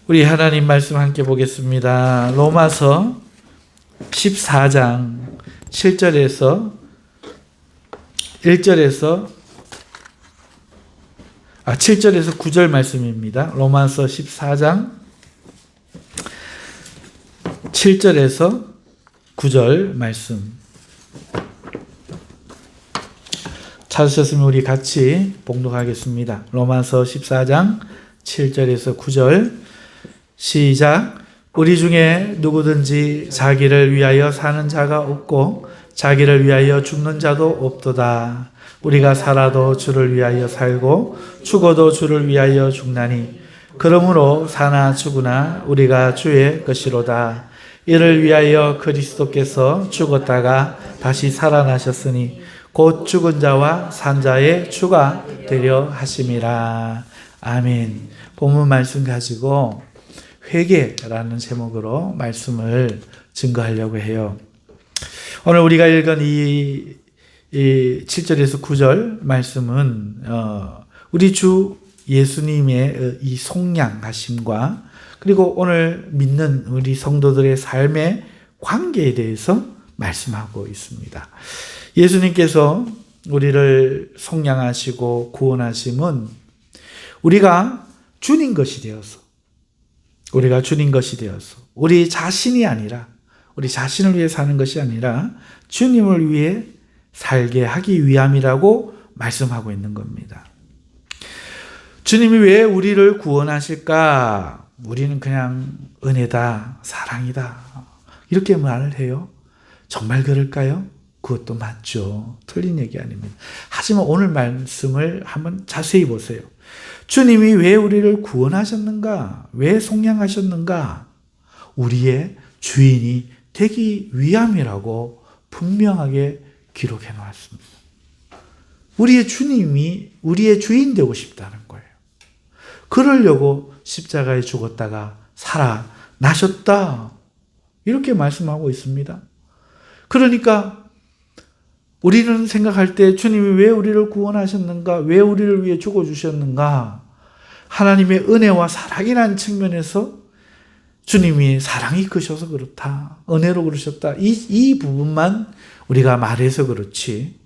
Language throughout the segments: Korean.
우리 하나님 말씀 함께 보겠습니다. 로마서 14장 7절에서 9절 말씀입니다. 로마서 14장 7절에서 9절 말씀. 찾으셨으면 우리 같이 봉독하겠습니다. 로마서 14장 7절에서 9절 시작. 우리 중에 누구든지 자기를 위하여 사는 자가 없고 자기를 위하여 죽는 자도 없도다. 우리가 살아도 주를 위하여 살고 죽어도 주를 위하여 죽나니 그러므로 사나 죽으나 우리가 주의 것이로다. 이를 위하여 그리스도께서 죽었다가 다시 살아나셨으니 곧 죽은 자와 산 자의 주가 되려 하심이라. 아멘. 본문 말씀 가지고 회개라는 제목으로 말씀을 증거하려고 해요. 오늘 우리가 읽은 이 7절에서 9절 말씀은 우리 주 예수님의 이 속량하심과 그리고 오늘 믿는 우리 성도들의 삶의 관계에 대해서 말씀하고 있습니다. 예수님께서 우리를 속량하시고 구원하심은 우리가 주님 것이 되어서 우리 자신이 아니라 우리 자신을 위해 사는 것이 아니라 주님을 위해 살게 하기 위함이라고 말씀하고 있는 겁니다. 주님이 왜 우리를 구원하실까? 우리는 그냥 은혜다, 사랑이다 이렇게 말을 해요. 정말 그럴까요? 그것도 맞죠. 틀린 얘기 아닙니다. 하지만 오늘 말씀을 한번 자세히 보세요. 주님이 왜 우리를 구원하셨는가? 왜 속량하셨는가? 우리의 주인이 되기 위함이라고 분명하게 기록해 놓았습니다. 우리의 주님이 우리의 주인 되고 싶다는 거예요. 그러려고 십자가에 죽었다가 살아나셨다. 이렇게 말씀하고 있습니다. 그러니까 우리는 생각할 때 주님이 왜 우리를 구원하셨는가? 왜 우리를 위해 죽어주셨는가? 하나님의 은혜와 사랑이라는 측면에서 주님이 사랑이 크셔서 그렇다. 은혜로 그러셨다. 이 부분만 우리가 말해서 그렇지.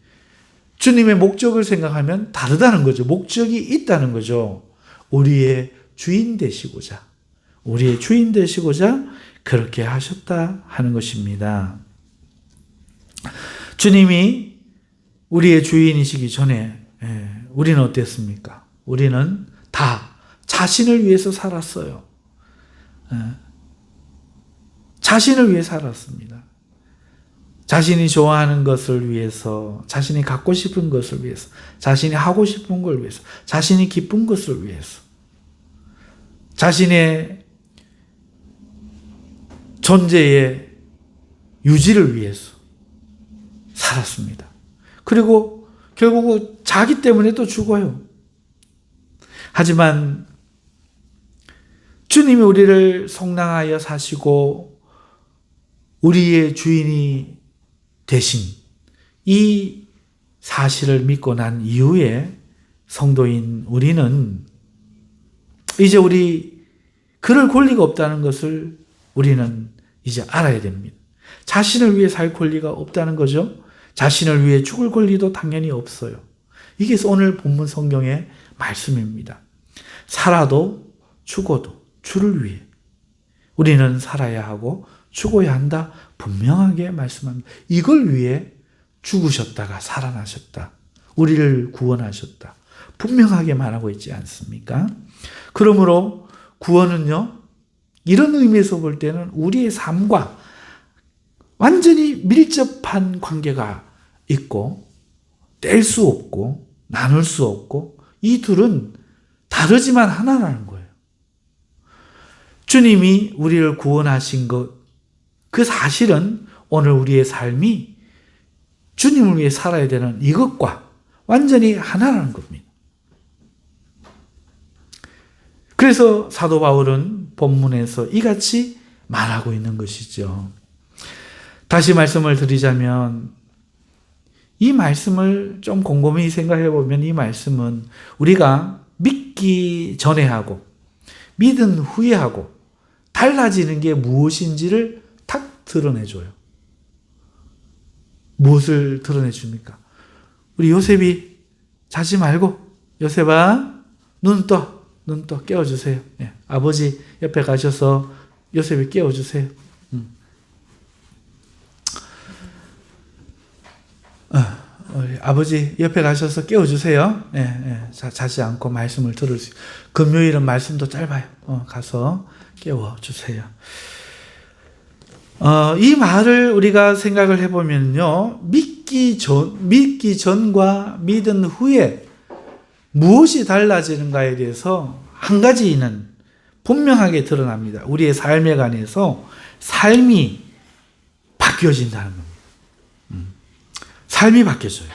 주님의 목적을 생각하면 다르다는 거죠. 목적이 있다는 거죠. 우리의 주인 되시고자 그렇게 하셨다 하는 것입니다. 주님이 우리의 주인이시기 전에 우리는 어땠습니까? 우리는 다 자신을 위해서 살았어요. 자신을 위해 살았습니다. 자신이 좋아하는 것을 위해서, 자신이 갖고 싶은 것을 위해서, 자신이 하고 싶은 걸 위해서, 자신이 기쁜 것을 위해서, 자신의 존재의 유지를 위해서 살았습니다. 그리고 결국은 자기 때문에 또 죽어요. 하지만 주님이 우리를 속량하여 사시고 우리의 주인이 되신 이 사실을 믿고 난 이후에 성도인 우리는 이제 그럴 권리가 없다는 것을 우리는 이제 알아야 됩니다. 자신을 위해 살 권리가 없다는 거죠. 자신을 위해 죽을 권리도 당연히 없어요. 이게 오늘 본문 성경의 말씀입니다. 살아도 죽어도 주를 위해 우리는 살아야 하고 죽어야 한다. 분명하게 말씀합니다. 이걸 위해 죽으셨다가 살아나셨다. 우리를 구원하셨다. 분명하게 말하고 있지 않습니까? 그러므로 구원은요, 이런 의미에서 볼 때는 우리의 삶과 완전히 밀접한 관계가 있고 뗄 수 없고 나눌 수 없고 이 둘은 다르지만 하나라는 거예요. 주님이 우리를 구원하신 것, 그 사실은 오늘 우리의 삶이 주님을 위해 살아야 되는 이것과 완전히 하나라는 겁니다. 그래서 사도 바울은 본문에서 이같이 말하고 있는 것이죠. 다시 말씀을 드리자면 이 말씀을 좀 곰곰이 생각해 보면 이 말씀은 우리가 믿기 전에 하고 믿은 후에 하고 달라지는 게 무엇인지를 탁 드러내줘요. 무엇을 드러내줍니까? 우리 요셉이 자지 말고, 요셉아 눈 떠 깨워주세요. 예, 아버지 옆에 가셔서 요셉이 깨워주세요. 우리 아버지 옆에 가셔서 깨워주세요. 자지 않고 말씀을 들을 수. 금요일은 말씀도 짧아요. 가서 깨워주세요. 이 말을 우리가 생각을 해보면요, 믿기 전과 믿은 후에 무엇이 달라지는가에 대해서 한 가지는 분명하게 드러납니다. 우리의 삶에 관해서 삶이 바뀌어진다는 겁니다. 삶이 바뀌어져요.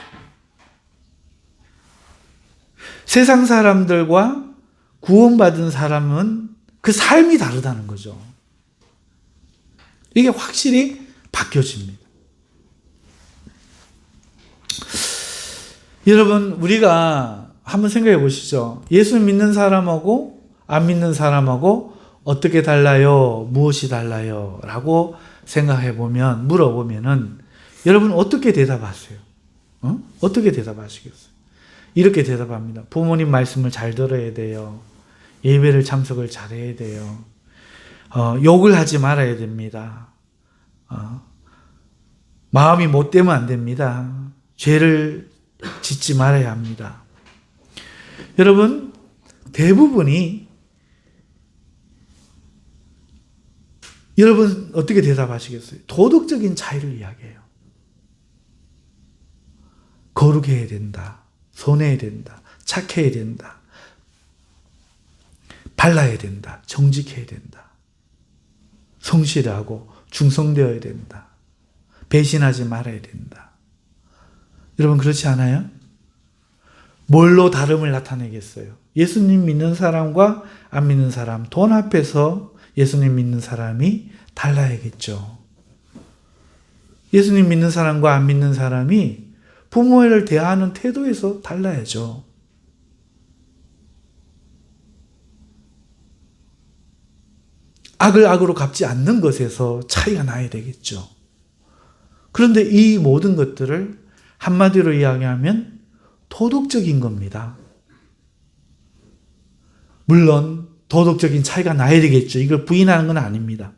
세상 사람들과 구원받은 사람은 그 삶이 다르다는 거죠. 이게 확실히 바뀌어집니다. 여러분, 우리가 한번 생각해 보시죠. 예수 믿는 사람하고 안 믿는 사람하고 어떻게 달라요? 무엇이 달라요? 라고 생각해 보면, 물어보면은 여러분 어떻게 대답하세요? 어떻게 대답하시겠어요? 이렇게 대답합니다. 부모님 말씀을 잘 들어야 돼요. 예배를 참석을 잘해야 돼요. 욕을 하지 말아야 됩니다. 마음이 못되면 안 됩니다. 죄를 짓지 말아야 합니다. 여러분, 대부분이 여러분 어떻게 대답하시겠어요? 도덕적인 차이를 이야기해요. 거룩해야 된다. 선해야 된다. 착해야 된다. 발라야 된다. 정직해야 된다. 성실하고 충성되어야 된다. 배신하지 말아야 된다. 여러분 그렇지 않아요? 뭘로 다름을 나타내겠어요? 예수님 믿는 사람과 안 믿는 사람, 돈 앞에서 예수님 믿는 사람이 달라야겠죠. 예수님 믿는 사람과 안 믿는 사람이 부모를 대하는 태도에서 달라야죠. 악을 악으로 갚지 않는 것에서 차이가 나야 되겠죠. 그런데 이 모든 것들을 한마디로 이야기하면 도덕적인 겁니다. 물론 도덕적인 차이가 나야 되겠죠. 이걸 부인하는 건 아닙니다.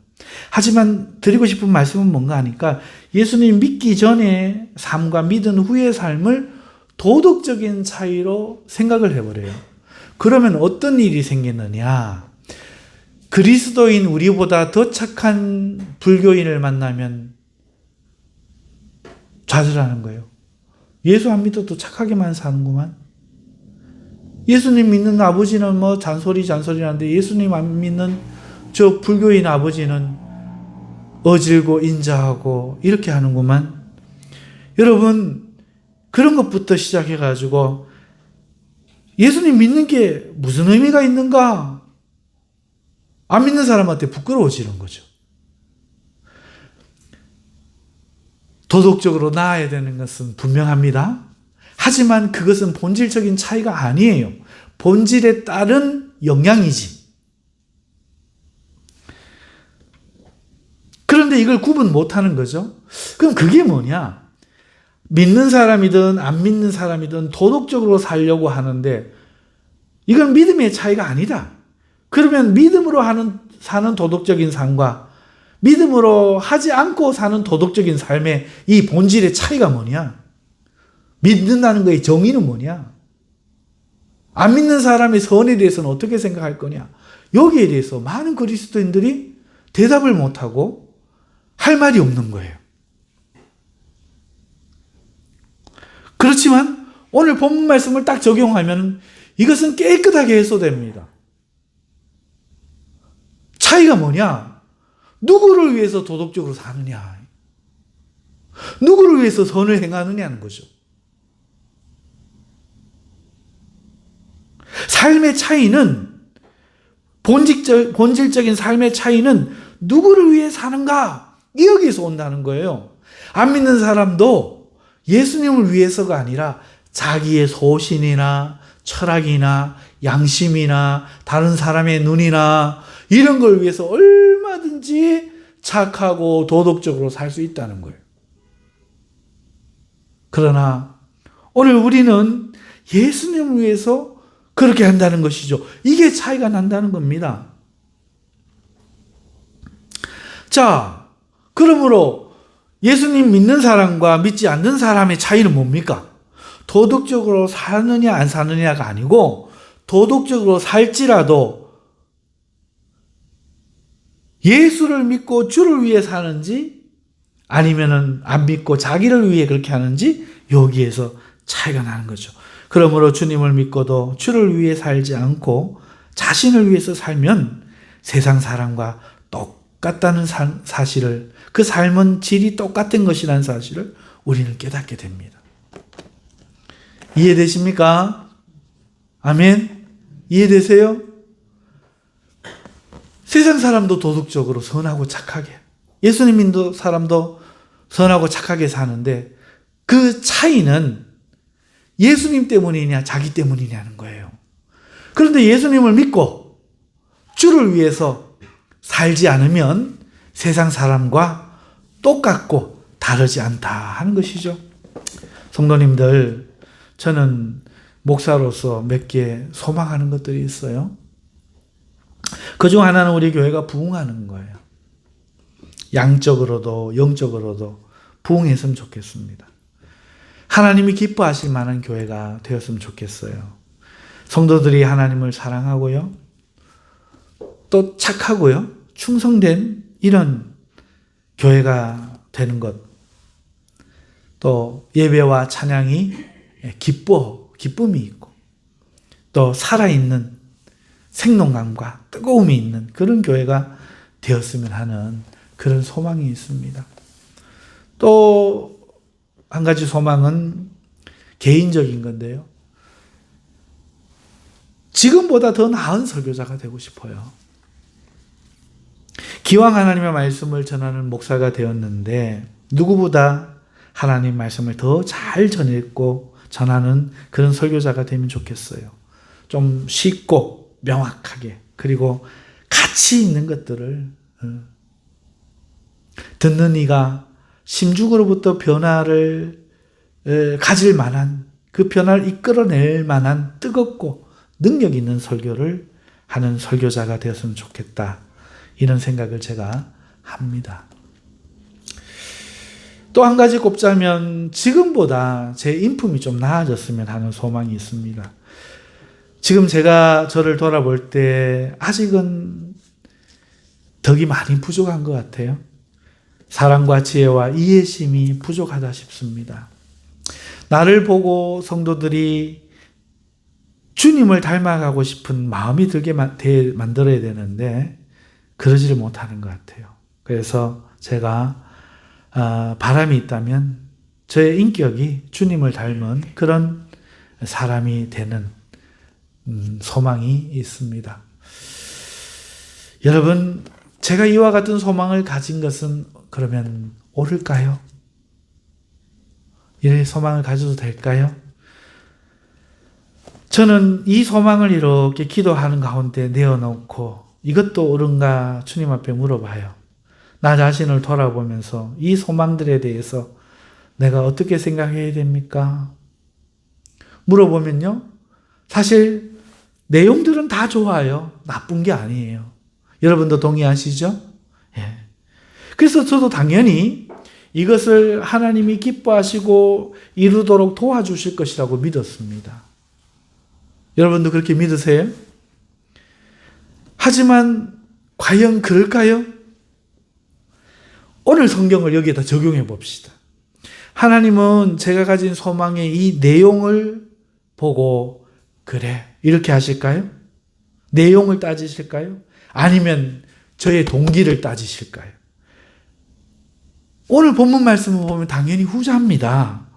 하지만 드리고 싶은 말씀은 뭔가 하니까 예수님 믿기 전의 삶과 믿은 후의 삶을 도덕적인 차이로 생각을 해버려요. 그러면 어떤 일이 생기느냐? 그리스도인 우리보다 더 착한 불교인을 만나면 좌절하는 거예요. 예수 안 믿어도 착하게만 사는구만. 예수님 믿는 아버지는 뭐 잔소리 하는데 예수님 안 믿는 저 불교인 아버지는 어질고 인자하고 이렇게 하는구만. 여러분, 그런 것부터 시작해가지고 예수님 믿는 게 무슨 의미가 있는가? 안 믿는 사람한테 부끄러워지는 거죠. 도덕적으로 나아야 되는 것은 분명합니다. 하지만 그것은 본질적인 차이가 아니에요. 본질에 따른 영향이지. 그런데 이걸 구분 못하는 거죠. 그럼 그게 뭐냐? 믿는 사람이든 안 믿는 사람이든 도덕적으로 살려고 하는데 이건 믿음의 차이가 아니다. 그러면 믿음으로 사는 도덕적인 삶과 믿음으로 하지 않고 사는 도덕적인 삶의 이 본질의 차이가 뭐냐? 믿는다는 거의 정의는 뭐냐? 안 믿는 사람의 선에 대해서는 어떻게 생각할 거냐? 여기에 대해서 많은 그리스도인들이 대답을 못하고 할 말이 없는 거예요. 그렇지만 오늘 본문 말씀을 딱 적용하면 이것은 깨끗하게 해소됩니다. 차이가 뭐냐? 누구를 위해서 도덕적으로 사느냐? 누구를 위해서 선을 행하느냐는 거죠. 삶의 차이는, 본질적인 삶의 차이는 누구를 위해 사는가? 여기서 온다는 거예요. 안 믿는 사람도 예수님을 위해서가 아니라 자기의 소신이나 철학이나 양심이나 다른 사람의 눈이나 이런 걸 위해서 얼마든지 착하고 도덕적으로 살 수 있다는 거예요. 그러나 오늘 우리는 예수님을 위해서 그렇게 한다는 것이죠. 이게 차이가 난다는 겁니다. 자, 그러므로 예수님 믿는 사람과 믿지 않는 사람의 차이는 뭡니까? 도덕적으로 사느냐 안 사느냐가 아니고 도덕적으로 살지라도 예수를 믿고 주를 위해 사는지 아니면은 안 믿고 자기를 위해 그렇게 하는지 여기에서 차이가 나는 거죠. 그러므로 주님을 믿고도 주를 위해 살지 않고 자신을 위해서 살면 세상 사람과 똑같다는 사실을, 그 삶은 질이 똑같은 것이라는 사실을 우리는 깨닫게 됩니다. 이해되십니까? 아멘? 이해되세요? 세상 사람도 도덕적으로 선하고 착하게, 예수님 믿는 사람도 선하고 착하게 사는데 그 차이는 예수님 때문이냐 자기 때문이냐는 거예요. 그런데 예수님을 믿고 주를 위해서 살지 않으면 세상 사람과 똑같고 다르지 않다 하는 것이죠. 성도님들, 저는 목사로서 몇 개 소망하는 것들이 있어요. 그중 하나는 우리 교회가 부흥하는 거예요. 양적으로도 영적으로도 부흥했으면 좋겠습니다. 하나님이 기뻐하실 만한 교회가 되었으면 좋겠어요. 성도들이 하나님을 사랑하고요, 또 착하고요, 충성된 이런 교회가 되는 것, 또 예배와 찬양이 기쁨이 있고 또 살아있는 생동감과 뜨거움이 있는 그런 교회가 되었으면 하는 그런 소망이 있습니다. 또 한 가지 소망은 개인적인 건데요. 지금보다 더 나은 설교자가 되고 싶어요. 기왕 하나님의 말씀을 전하는 목사가 되었는데 누구보다 하나님 말씀을 더 잘 전했고 전하는 그런 설교자가 되면 좋겠어요. 좀 쉽고 명확하게, 그리고 가치 있는 것들을 듣는 이가 심중으로부터 변화를 가질 만한, 그 변화를 이끌어낼 만한 뜨겁고 능력 있는 설교를 하는 설교자가 되었으면 좋겠다, 이런 생각을 제가 합니다. 또 한 가지 꼽자면 지금보다 제 인품이 좀 나아졌으면 하는 소망이 있습니다. 지금 제가 저를 돌아볼 때 아직은 덕이 많이 부족한 것 같아요. 사랑과 지혜와 이해심이 부족하다 싶습니다. 나를 보고 성도들이 주님을 닮아가고 싶은 마음이 들게 만들어야 되는데 그러지를 못하는 것 같아요. 그래서 제가 바람이 있다면 저의 인격이 주님을 닮은 그런 사람이 되는 소망이 있습니다. 여러분, 제가 이와 같은 소망을 가진 것은 그러면 옳을까요? 이런 소망을 가져도 될까요? 저는 이 소망을 이렇게 기도하는 가운데 내어놓고 이것도 옳은가 주님 앞에 물어봐요. 나 자신을 돌아보면서 이 소망들에 대해서 내가 어떻게 생각해야 됩니까? 물어보면요, 사실 내용들은 다 좋아요. 나쁜 게 아니에요. 여러분도 동의하시죠? 예. 그래서 저도 당연히 이것을 하나님이 기뻐하시고 이루도록 도와주실 것이라고 믿었습니다. 여러분도 그렇게 믿으세요? 하지만 과연 그럴까요? 오늘 성경을 여기에다 적용해 봅시다. 하나님은 제가 가진 소망의 이 내용을 보고 그래, 이렇게 하실까요? 내용을 따지실까요? 아니면 저의 동기를 따지실까요? 오늘 본문 말씀을 보면 당연히 후자입니다.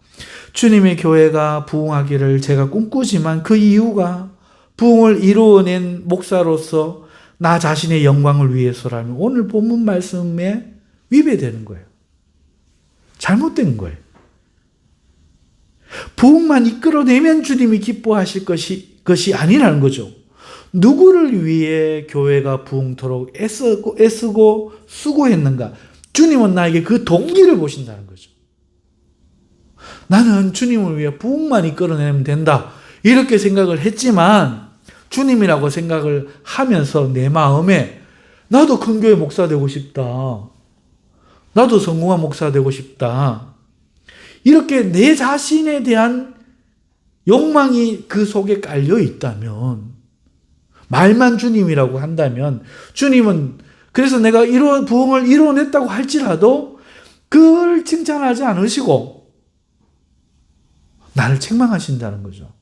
주님의 교회가 부흥하기를 제가 꿈꾸지만 그 이유가 부흥을 이루어낸 목사로서 나 자신의 영광을 위해서라면 오늘 본문 말씀에 위배되는 거예요. 잘못된 거예요. 부흥만 이끌어내면 주님이 기뻐하실 것이 것이 아니라는 거죠. 누구를 위해 교회가 부흥토록 애쓰고 수고했는가? 주님은 나에게 그 동기를 보신다는 거죠. 나는 주님을 위해 부흥만 이끌어내면 된다. 이렇게 생각을 했지만 주님이라고 생각을 하면서 내 마음에 나도 큰 교회 목사 되고 싶다. 나도 성공한 목사 되고 싶다. 이렇게 내 자신에 대한 욕망이 그 속에 깔려 있다면, 말만 주님이라고 한다면, 주님은 그래서 내가 부흥을 이뤄냈다고 할지라도 그걸 칭찬하지 않으시고 나를 책망하신다는 거죠.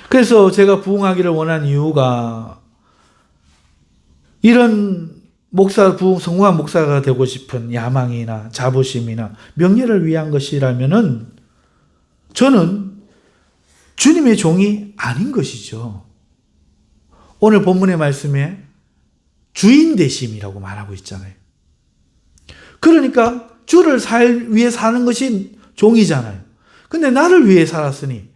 그래서 제가 부흥하기를 원한 이유가 이런 성공한 목사가 되고 싶은 야망이나 자부심이나 명예를 위한 것이라면은 저는 주님의 종이 아닌 것이죠. 오늘 본문의 말씀에 주인 되심이라고 말하고 있잖아요. 그러니까 주를 위해 사는 것이 종이잖아요. 근데 나를 위해 살았으니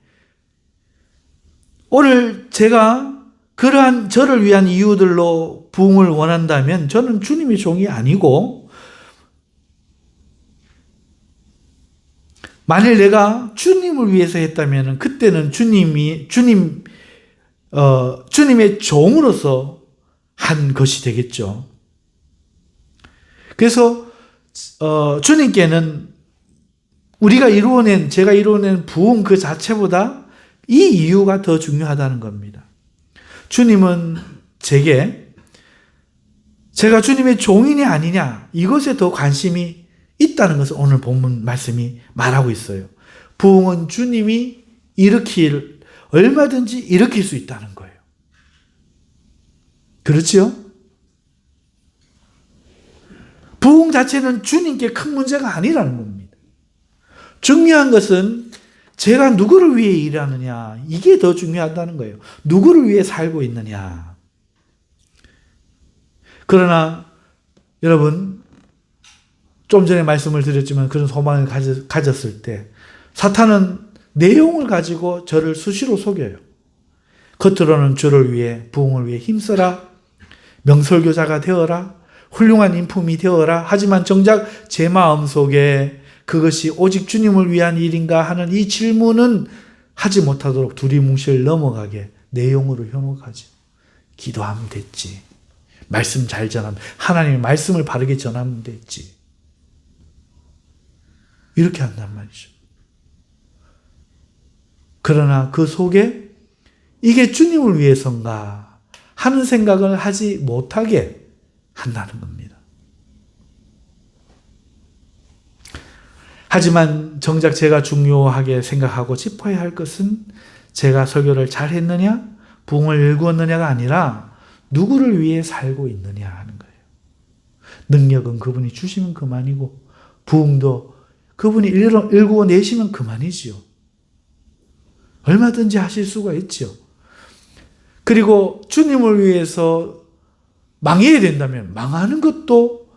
오늘 제가 그러한 저를 위한 이유들로 부흥을 원한다면 저는 주님의 종이 아니고, 만일 내가 주님을 위해서 했다면 그때는 주님의 종으로서 한 것이 되겠죠. 그래서 주님께는 제가 이루어낸 부흥 그 자체보다 이 이유가 더 중요하다는 겁니다. 주님은 제가 주님의 종이냐 아니냐 이것에 더 관심이 있다는 것을 오늘 본문 말씀이 말하고 있어요. 부흥은 주님이 얼마든지 일으킬 수 있다는 거예요. 그렇지요? 부흥 자체는 주님께 큰 문제가 아니라는 겁니다. 중요한 것은 제가 누구를 위해 일하느냐, 이게 더 중요하다는 거예요. 누구를 위해 살고 있느냐. 그러나 여러분, 좀 전에 말씀을 드렸지만 그런 소망을 가졌을 때 사탄은 내용을 가지고 저를 수시로 속여요. 겉으로는 주를 위해, 부흥을 위해 힘써라, 명설교자가 되어라, 훌륭한 인품이 되어라. 하지만 정작 제 마음속에 그것이 오직 주님을 위한 일인가 하는 이 질문은 하지 못하도록 두리뭉실 넘어가게 내용으로 현혹하죠. 기도하면 됐지. 말씀 잘 전하면, 하나님의 말씀을 바르게 전하면 됐지. 이렇게 한단 말이죠. 그러나 그 속에 이게 주님을 위해서인가 하는 생각을 하지 못하게 한다는 겁니다. 하지만 정작 제가 중요하게 생각하고 짚어야 할 것은 제가 설교를 잘했느냐, 부흥을 일구었느냐가 아니라 누구를 위해 살고 있느냐 하는 거예요. 능력은 그분이 주시면 그만이고 부흥도 그분이 일구어 내시면 그만이지요. 얼마든지 하실 수가 있죠. 그리고 주님을 위해서 망해야 된다면 망하는 것도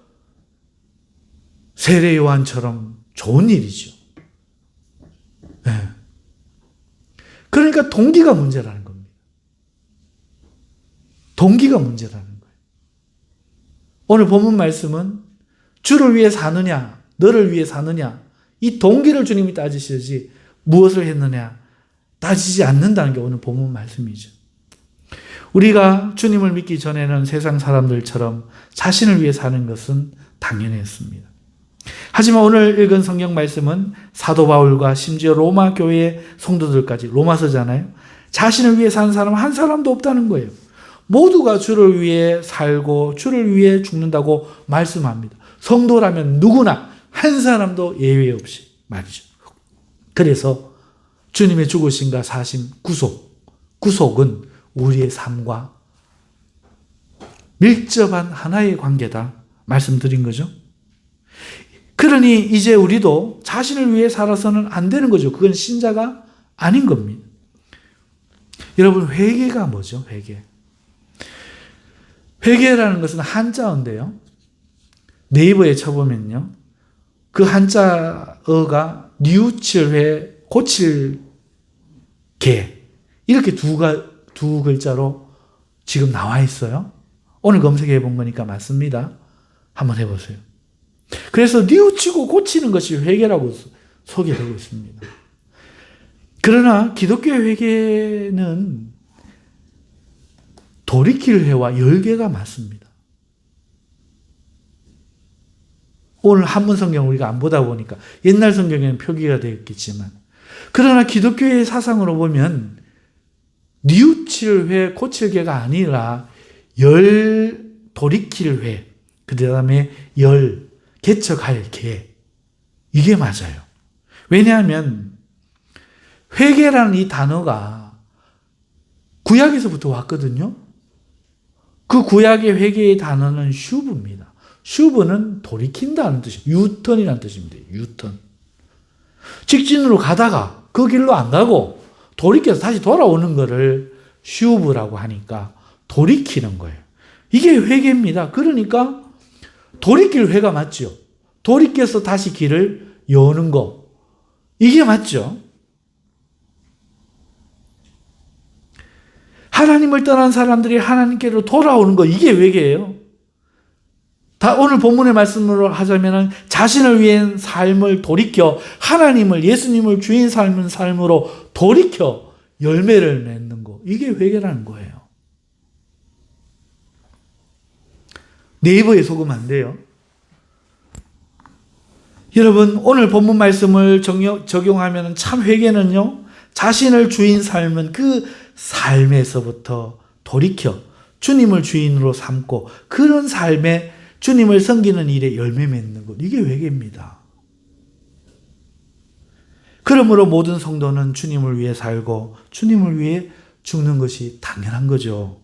세례 요한처럼 좋은 일이죠. 네. 그러니까 동기가 문제라는 겁니다. 동기가 문제라는 거예요. 오늘 본문 말씀은 주를 위해 사느냐, 너를 위해 사느냐, 이 동기를 주님이 따지시지 무엇을 했느냐 따지지 않는다는 게 오늘 본문 말씀이죠. 우리가 주님을 믿기 전에는 세상 사람들처럼 자신을 위해 사는 것은 당연했습니다. 하지만 오늘 읽은 성경 말씀은 사도 바울과 심지어 로마 교회의 성도들까지, 로마서잖아요. 자신을 위해 사는 사람 한 사람도 없다는 거예요. 모두가 주를 위해 살고 주를 위해 죽는다고 말씀합니다. 성도라면 누구나 한 사람도 예외 없이 말이죠. 그래서 주님의 죽으심과 사심, 구속은 우리의 삶과 밀접한 하나의 관계다 말씀드린 거죠. 그러니 이제 우리도 자신을 위해 살아서는 안 되는 거죠. 그건 신자가 아닌 겁니다. 여러분, 회개가 뭐죠? 회개라는 것은 한자어인데요. 네이버에 쳐보면요. 그 한자어가 뉘우칠 회, 고칠 개. 이렇게 두 글자로 지금 나와 있어요. 오늘 검색해 본 거니까 맞습니다. 한번 해보세요. 그래서 뉘우치고 고치는 것이 회개라고 소개되고 있습니다. 그러나 기독교의 회개는 돌이킬 회와 열개가 맞습니다. 오늘 한문 성경 우리가 안 보다 보니까 옛날 성경에는 표기가 되어 있겠지만, 그러나 기독교의 사상으로 보면 뉘우칠 회, 고칠 개가 아니라 돌이킬 회, 그 다음에 개척할 개, 이게 맞아요. 왜냐하면 회개라는 이 단어가 구약에서부터 왔거든요. 그 구약의 회개의 단어는 슈브입니다. 슈브는 돌이킨다는 뜻이에요. 유턴이라는 뜻입니다. 유턴. 직진으로 가다가 그 길로 안 가고 돌이켜서 다시 돌아오는 거를 슈브라고 하니까 돌이키는 거예요. 이게 회개입니다. 그러니까 돌이킬 회가 맞죠. 돌이켜서 다시 길을 여는 거. 이게 맞죠. 하나님을 떠난 사람들이 하나님께로 돌아오는 거, 이게 회개예요. 오늘 본문의 말씀으로 하자면 자신을 위한 삶을 돌이켜 하나님을, 예수님을 주인 삶은 삶으로 돌이켜 열매를 맺는 거, 이게 회개라는 거예요. 네이버에 속으면 안 돼요. 여러분, 오늘 본문 말씀을 적용하면 참 회개는요, 자신을 주인 삶은 그 삶에서부터 돌이켜 주님을 주인으로 삼고 그런 삶에 주님을 섬기는 일에 열매 맺는 것, 이게 회개입니다. 그러므로 모든 성도는 주님을 위해 살고 주님을 위해 죽는 것이 당연한 거죠.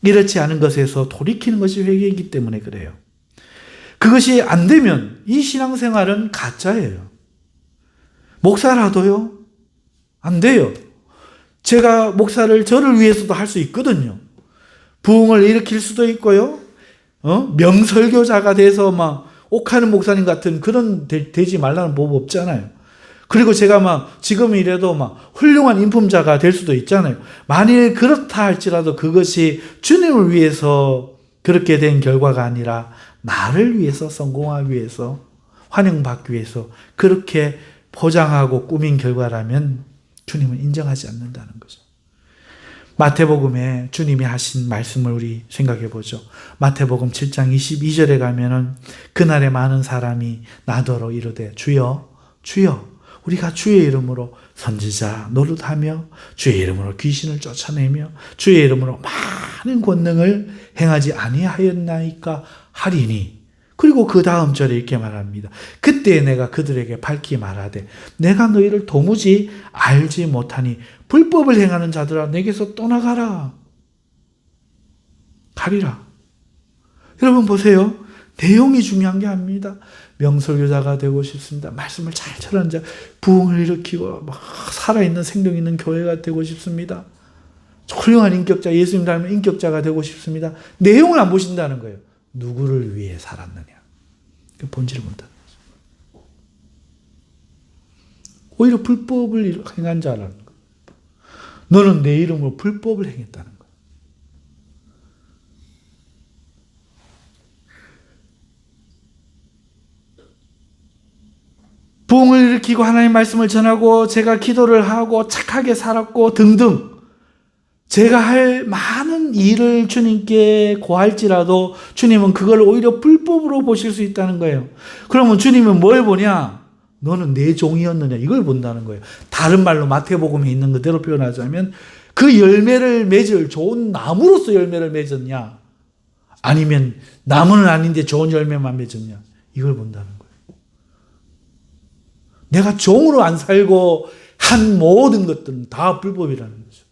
이렇지 않은 것에서 돌이키는 것이 회개이기 때문에 그래요. 그것이 안 되면 이 신앙생활은 가짜예요. 목사라도요, 안 돼요. 제가 목사를 저를 위해서도 할 수 있거든요. 부흥을 일으킬 수도 있고요. 명설교자가 돼서 막 옥하는 목사님 같은 그런 되지 말라는 법 없잖아요. 그리고 제가 막 지금이라도 막 훌륭한 인품자가 될 수도 있잖아요. 만일 그렇다 할지라도 그것이 주님을 위해서 그렇게 된 결과가 아니라 나를 위해서, 성공하기 위해서, 환영받기 위해서 그렇게 포장하고 꾸민 결과라면 주님은 인정하지 않는다는 거죠. 마태복음에 주님이 하신 말씀을 우리 생각해 보죠. 마태복음 7장 22절에 가면은 그날에 많은 사람이 나더러 이르되 주여 주여 우리가 주의 이름으로 선지자 노릇하며 주의 이름으로 귀신을 쫓아내며 주의 이름으로 많은 권능을 행하지 아니하였나이까 하리니. 그리고 그 다음 절에 이렇게 말합니다. 그때 내가 그들에게 밝히 말하되 내가 너희를 도무지 알지 못하니 불법을 행하는 자들아 내게서 떠나가라. 가리라. 여러분 보세요. 내용이 중요한 게 아닙니다. 명설교자가 되고 싶습니다. 말씀을 잘 전하는 자, 부흥을 일으키고 막 살아있는 생명 있는 교회가 되고 싶습니다. 훌륭한 인격자, 예수님 닮은 인격자가 되고 싶습니다. 내용을 안 보신다는 거예요. 누구를 위해 살았느냐. 그 본질을 본다는 거죠. 오히려 불법을 행한 자라는 거예요. 너는 내 이름으로 불법을 행했다는 거예요. 부흥을 일으키고 하나님 말씀을 전하고 제가 기도를 하고 착하게 살았고 등등 제가 할 많은 일을 주님께 고할지라도 주님은 그걸 오히려 불법으로 보실 수 있다는 거예요. 그러면 주님은 뭘 보냐? 너는 내 종이었느냐? 이걸 본다는 거예요. 다른 말로 마태복음에 있는 그대로 표현하자면 그 열매를 맺을 좋은 나무로서 열매를 맺었냐? 아니면 나무는 아닌데 좋은 열매만 맺었냐? 이걸 본다는 거예요. 내가 종으로 안 살고 한 모든 것들은 다 불법이라는 거죠.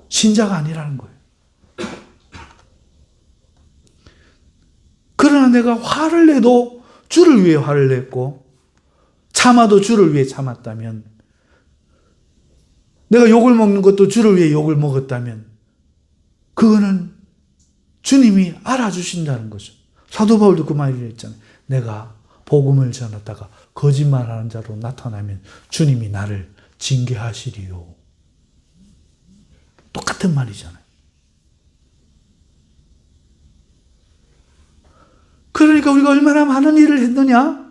신자가 아니라는 거예요. 그러나 내가 화를 내도 주를 위해 화를 냈고 참아도 주를 위해 참았다면, 내가 욕을 먹는 것도 주를 위해 욕을 먹었다면 그거는 주님이 알아주신다는 거죠. 사도 바울도 그 말을 했잖아요. 내가 복음을 전하다가 거짓말하는 자로 나타나면 주님이 나를 징계하시리요. 똑같은 말이잖아요. 그러니까 우리가 얼마나 많은 일을 했느냐?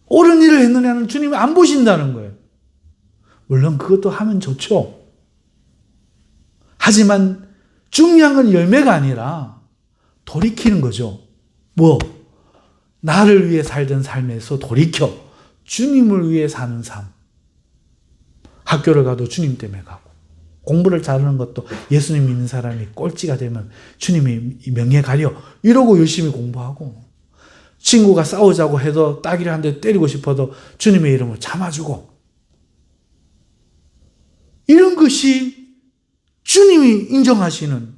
옳은 일을 했느냐는 주님이 안 보신다는 거예요. 물론 그것도 하면 좋죠. 하지만 중요한 건 열매가 아니라 돌이키는 거죠. 뭐? 나를 위해 살던 삶에서 돌이켜 주님을 위해 사는 삶. 학교를 가도 주님 때문에 가고, 공부를 잘하는 것도 예수님 믿는 사람이 꼴찌가 되면 주님이 명예 가려 이러고 열심히 공부하고, 친구가 싸우자고 해도 따귀를 한 대 때리고 싶어도 주님의 이름을 참아주고, 이런 것이 주님이 인정하시는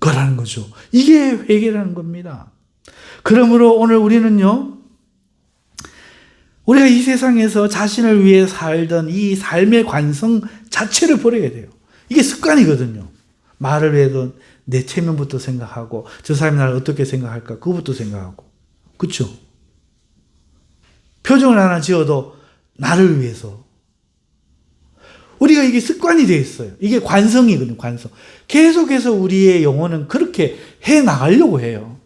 거라는 거죠. 이게 회개라는 겁니다. 그러므로 오늘 우리는요, 우리가 이 세상에서 자신을 위해 살던 이 삶의 관성 자체를 버려야 돼요. 이게 습관이거든요. 말을 해도 내 체면부터 생각하고, 저 사람이 나를 어떻게 생각할까 그것부터 생각하고, 그렇죠? 표정을 하나 지어도 나를 위해서. 우리가 이게 습관이 되어 있어요. 이게 관성이거든요. 관성. 계속해서 우리의 영혼은 그렇게 해나가려고 해요.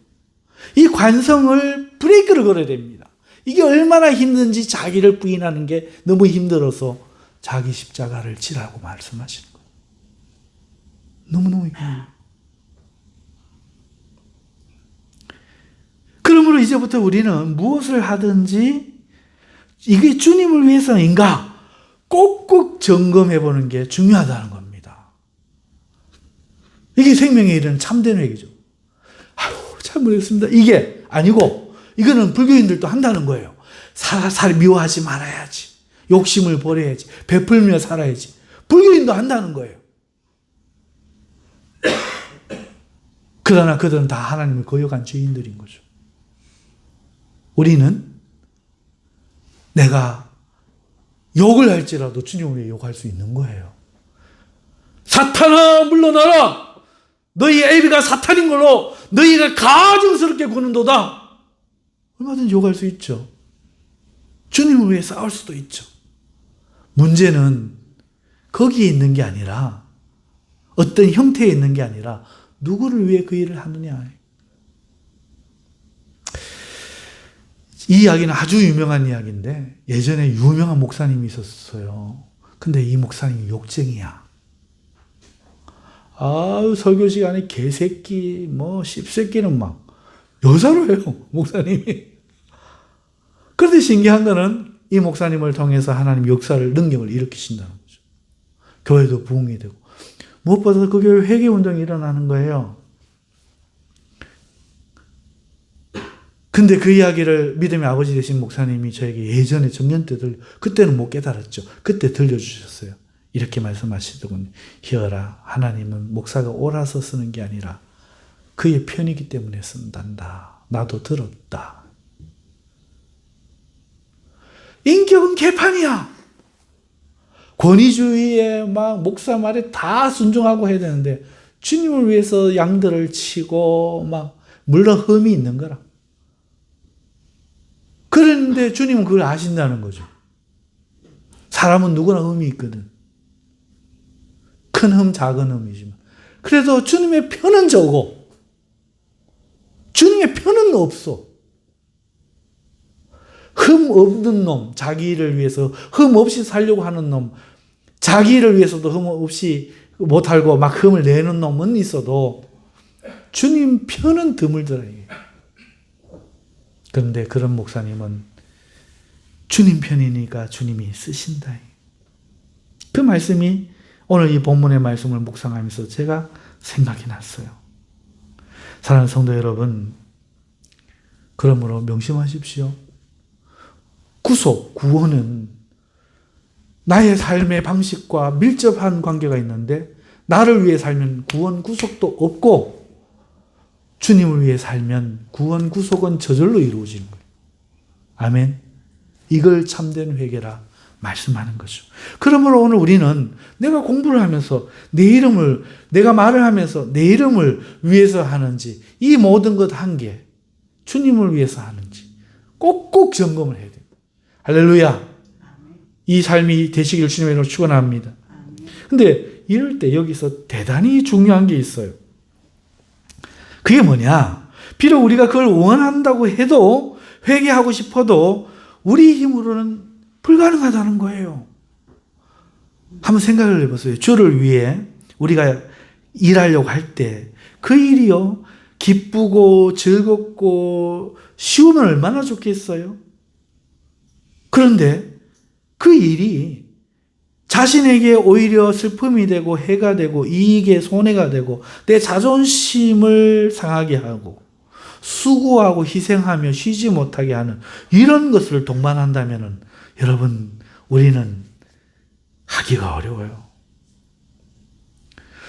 이 관성을 브레이크를 걸어야 됩니다. 이게 얼마나 힘든지 자기를 부인하는 게 너무 힘들어서 자기 십자가를 지라고 말씀하시는 거예요. 너무너무 힘들어요. 그러므로 이제부터 우리는 무엇을 하든지 이게 주님을 위해서인가 꼭꼭 점검해 보는 게 중요하다는 겁니다. 이게 생명에 이르는 참된 회개죠. 아유, 잘못했습니다. 이게 아니고, 이거는 불교인들도 한다는 거예요. 살살 미워하지 말아야지. 욕심을 버려야지. 베풀며 살아야지. 불교인도 한다는 거예요. 그러나 그들은 다 하나님을 거역한 죄인들인 거죠. 우리는 내가 욕을 할지라도 주님을 위해 욕할 수 있는 거예요. 사탄아 물러나라. 너희 애비가 사탄인 걸로 너희가 가증스럽게 구는도다. 얼마든지 욕할 수 있죠. 주님을 위해 싸울 수도 있죠. 문제는 거기에 있는 게 아니라, 어떤 형태에 있는 게 아니라 누구를 위해 그 일을 하느냐. 이 이야기는 아주 유명한 이야기인데, 예전에 유명한 목사님이 있었어요. 근데 이 목사님이 욕쟁이야. 아유, 설교 시간에 개새끼, 씹새끼는 막 여자로 해요, 목사님이. 그런데 신기한 거는 이 목사님을 통해서 하나님 역사를, 능력을 일으키신다는 거죠. 교회도 부흥이 되고, 무엇보다 그 교회 회개 운동이 일어나는 거예요. 근데 그 이야기를 믿음의 아버지 되신 목사님이 저에게 예전에 청년 때 그때는 못 깨달았죠. 그때 들려주셨어요. 이렇게 말씀하시더군요. 희열아, 하나님은 목사가 옳아서 쓰는 게 아니라 그의 편이기 때문에 쓴단다. 나도 들었다. 인격은 개판이야. 권위주의에 막 목사 말에 다 순종하고 해야 되는데, 주님을 위해서 양들을 치고 막, 물론 흠이 있는 거라. 그런데 주님은 그걸 아신다는 거죠. 사람은 누구나 흠이 있거든. 큰 흠, 작은 흠이지만. 그래서 주님의 편은 적어. 주님의 편은 없어. 흠 없는 놈, 자기를 위해서 흠 없이 살려고 하는 놈, 자기를 위해서도 흠 없이 못하고 막 흠을 내는 놈은 있어도 주님 편은 드물더라. 그런데 그런 목사님은 주님 편이니까 주님이 쓰신다. 그 말씀이 오늘 이 본문의 말씀을 묵상하면서 제가 생각이 났어요. 사랑하는 성도 여러분, 그러므로 명심하십시오. 구속, 구원은 나의 삶의 방식과 밀접한 관계가 있는데, 나를 위해 살면 구원, 구속도 없고, 주님을 위해 살면 구원, 구속은 저절로 이루어지는 거예요. 아멘. 이걸 참된 회개라 말씀하는 거죠. 그러므로 오늘 우리는 내가 공부를 하면서 내가 말을 하면서 내 이름을 위해서 하는지, 이 모든 것 한 게 주님을 위해서 하는지 꼭꼭 점검을 해야 됩니다. 할렐루야. 이 삶이 되시길 주님의 이름으로 축원합니다. 근데 이럴 때 여기서 대단히 중요한 게 있어요. 그게 뭐냐? 비록 우리가 그걸 원한다고 해도 회개하고 싶어도 우리 힘으로는 불가능하다는 거예요. 한번 생각을 해보세요. 주를 위해 우리가 일하려고 할 때 그 일이요, 기쁘고 즐겁고 쉬우면 얼마나 좋겠어요? 그런데 그 일이 자신에게 오히려 슬픔이 되고 해가 되고 이익에 손해가 되고 내 자존심을 상하게 하고 수고하고 희생하며 쉬지 못하게 하는 이런 것을 동반한다면 여러분, 우리는 하기가 어려워요.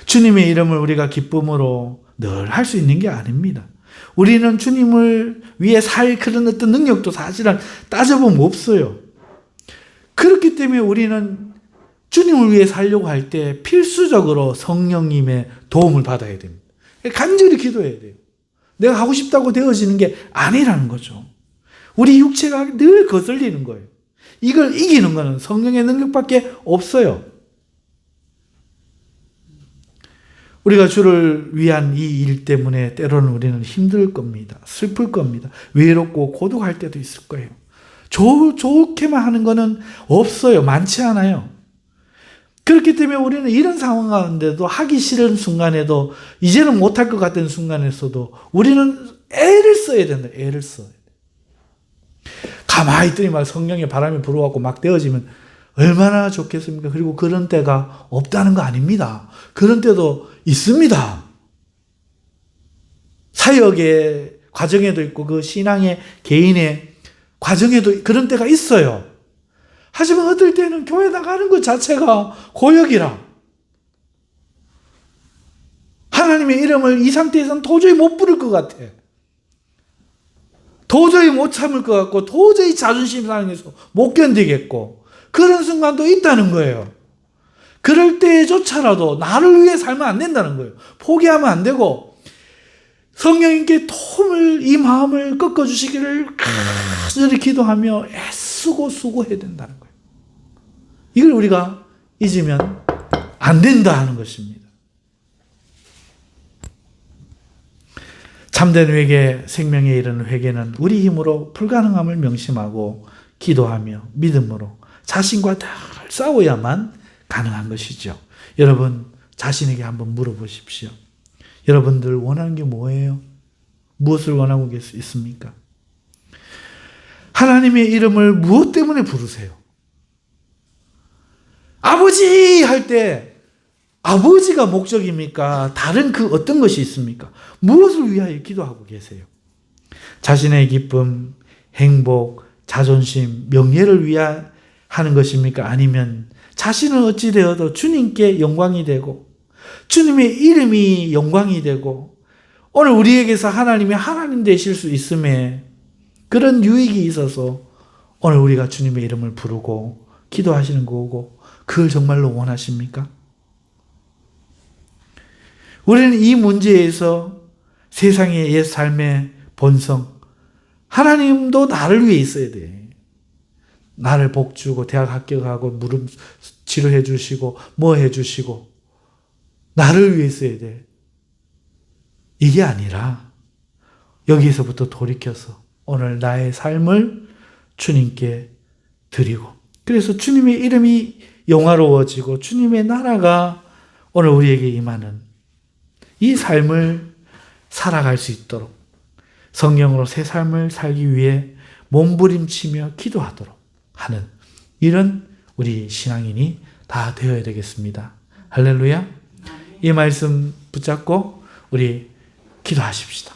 주님의 이름을 우리가 기쁨으로 늘 할 수 있는 게 아닙니다. 우리는 주님을 위해 살 그런 어떤 능력도 사실은 따져보면 없어요. 그렇기 때문에 우리는 주님을 위해 살려고 할 때 필수적으로 성령님의 도움을 받아야 됩니다. 간절히 기도해야 돼요. 내가 하고 싶다고 되어지는 게 아니라는 거죠. 우리 육체가 늘 거슬리는 거예요. 이걸 이기는 거는 성령의 능력밖에 없어요. 우리가 주를 위한 이 일 때문에 때로는 우리는 힘들 겁니다. 슬플 겁니다. 외롭고 고독할 때도 있을 거예요. 좋게만 하는 거는 없어요. 많지 않아요. 그렇기 때문에 우리는 이런 상황 가운데도 하기 싫은 순간에도 이제는 못할 것 같은 순간에서도 우리는 애를 써야 된다. 애를 써야 돼. 가만히 있더니 막 성령의 바람이 불어갖고 막 되어지면 얼마나 좋겠습니까? 그리고 그런 때가 없다는 거 아닙니다. 그런 때도 있습니다. 사역의 과정에도 있고 그 신앙의 개인의 과정에도 그런 때가 있어요. 하지만 어떨 때는 교회 나가는 것 자체가 고역이라. 하나님의 이름을 이 상태에서는 도저히 못 부를 것 같아. 도저히 못 참을 것 같고 도저히 자존심 상해서 못 견디겠고 그런 순간도 있다는 거예요. 그럴 때조차라도 나를 위해 살면 안 된다는 거예요. 포기하면 안 되고 성령님께 도움을 이 마음을 꺾어주시기를 간절히 기도하며 애쓰고 수고해야 된다는 거예요. 이걸 우리가 잊으면 안 된다 하는 것입니다. 참된 회개, 생명에 이르는 회개는 우리 힘으로 불가능함을 명심하고 기도하며 믿음으로 자신과 늘 싸워야만 가능한 것이죠. 여러분 자신에게 한번 물어보십시오. 여러분들 원하는 게 뭐예요? 무엇을 원하고 있습니까? 하나님의 이름을 무엇 때문에 부르세요? 아버지 할 때 아버지가 목적입니까? 다른 그 어떤 것이 있습니까? 무엇을 위하여 기도하고 계세요? 자신의 기쁨, 행복, 자존심, 명예를 위하여 하는 것입니까? 아니면 자신은 어찌 되어도 주님께 영광이 되고 주님의 이름이 영광이 되고 오늘 우리에게서 하나님이 하나님 되실 수 있음에 그런 유익이 있어서 오늘 우리가 주님의 이름을 부르고 기도하시는 거고 그걸 정말로 원하십니까? 우리는 이 문제에서 세상의 옛 삶의 본성, 하나님도 나를 위해 있어야 돼. 나를 복주고 대학 합격하고 무릎 치료해 주시고 뭐 해 주시고 나를 위해 있어야 돼. 이게 아니라 여기서부터 돌이켜서 오늘 나의 삶을 주님께 드리고 그래서 주님의 이름이 영화로워지고 주님의 나라가 오늘 우리에게 임하는 이 삶을 살아갈 수 있도록 성령으로 새 삶을 살기 위해 몸부림치며 기도하도록 하는 이런 우리 신앙인이 다 되어야 되겠습니다. 할렐루야. 이 말씀 붙잡고 우리 기도하십시다.